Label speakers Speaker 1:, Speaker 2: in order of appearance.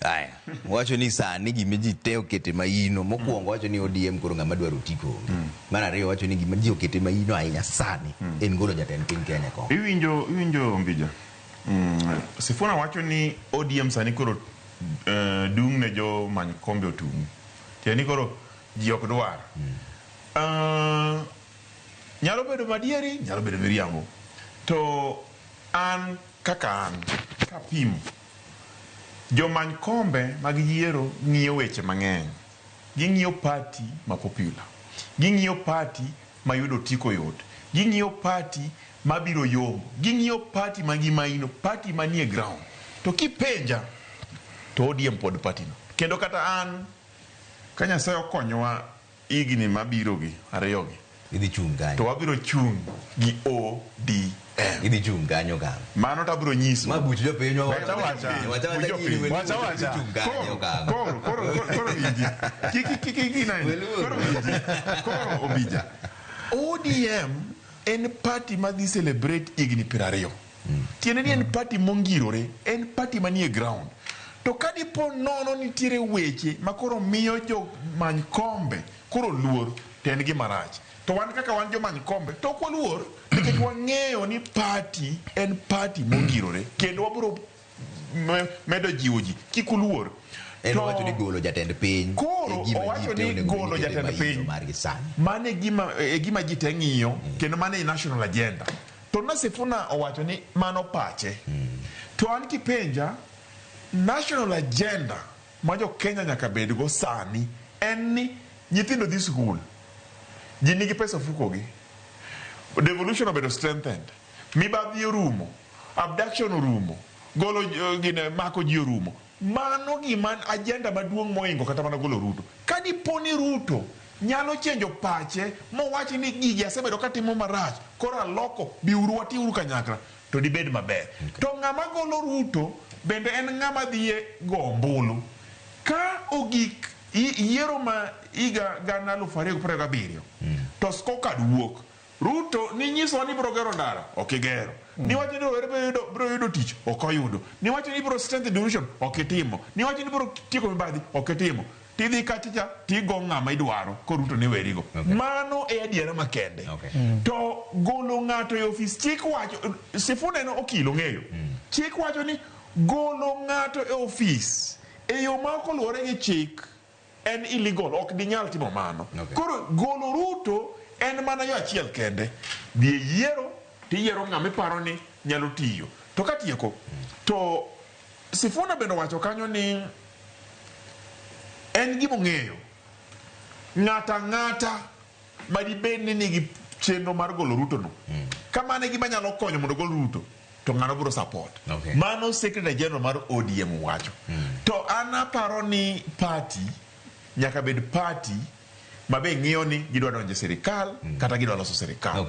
Speaker 1: Aya, wacho ni sani gima ji te okete maino, mokuongo wacho ni ODM koro ng'ama dwaro otiko. Mar ariyo wacho ni gima ji okete maino ahinya sani en golo jatend piny Kenya ko.
Speaker 2: Iwinjo Mbija. Sifuna wacho ni ODM sani koro dung ne jo many kombe otung. Tieni koro ji ok dwar. Nyalo bedo madieri, nyalo bedo miriambo. To an kaka an kapimo jomany kombe mag yiero ng'iyo weche mang'eny. Ging'iyo party ma popular. Ging'iyo party ma yudo tiko yot. Ging'iyo party ma biro yombo. Ging'iyo party ma gimaino, party manie ground. To kipenja to ODM pod party no. Kendo kata an ka Nyasaye okonyowa igni mabiro gi ariyo gi.
Speaker 1: Idhi chung kanyo.
Speaker 2: To wabiro chung gi ODM.
Speaker 1: Idhi chung kanyo kam.
Speaker 2: Mano tabiro nyiso.
Speaker 1: Ma buch jopiny
Speaker 2: wacha. Koro winji. Koro obija. ODM en party ma dhi celebrate igni 20. Tiene ni en party mongirore, en party manie ground. To kadipo nono nitiere weche ma koro miyo jo many kombe koro luor ten gi marach. To wan kaka wan jo many kombe to kwa luor nikech wang'eyo ni party en party mongirore kendo wabiro medo jiwo ji kik uluor.
Speaker 1: En wacho ni golo jatend piny.
Speaker 2: Koro owacho ni golo jatend piny. Mane gima ji te ng'iyo kendo mane national agenda. To na Sifuna owacho ni mano pache. To an kipenja national agenda ma jo Kenya nyaka bedgo sani en ni nyithindo dhi skul. Ji nigi pesa ofukogi. Devolution obedo strengthened. Mibadhi orumo. Abduction orumo. Golo mako ji orumo. Mano gima agenda maduong' moingo kata mana golo Ruto. Kadiponi Ruto nyalo chenjo pache mowachi ni gigi asebedo katimo marach koro aloko biuru watiuru kanyakla to dibed maber. To ng'ama golo Ruto bende en ng'ama dhiye go ombulu. Ka ogik yiero ma iga gana 2027 to scorecard wuok. Ruto ni nyiso ni biro gero ndara ok igero. Ni wacho ni biro yudo tich ok oyudo. Ni wacho ni biro strength devolution ok itimo. Ni wacho ni biro tieko mibadhi ok itimo. Tidhi kachicha tigo ng'ama idwaro ko Ruto ni werigo. Mano e adiera makende. To golo ng'ato e office chik wacho Sifuna no okilo ng'eyo. Chik wacho ni golo ng'ato e office e yo ma ok oluwore gi chik en illegal, ok dinyal timo mano. Koro golo Ruto en mana yo achiel kende. Dhi yiero tiyiero ng'ama iparo ni nyalo tiyo. To katieko to Sifuna bende wacho kanyo ni en gimo ng'eyo ng'ata ma dibed ni nigi chenro mar golo Ruto no. Kamane gima nyalo konyo mondo gol Ruto to ng'ano biro support. Mano Secretary General mar ODM wacho. To an aparo ni party nyaka bed party mabe ng'iyo ni gidwa donjo sirikal kata gidwa loso sirikal.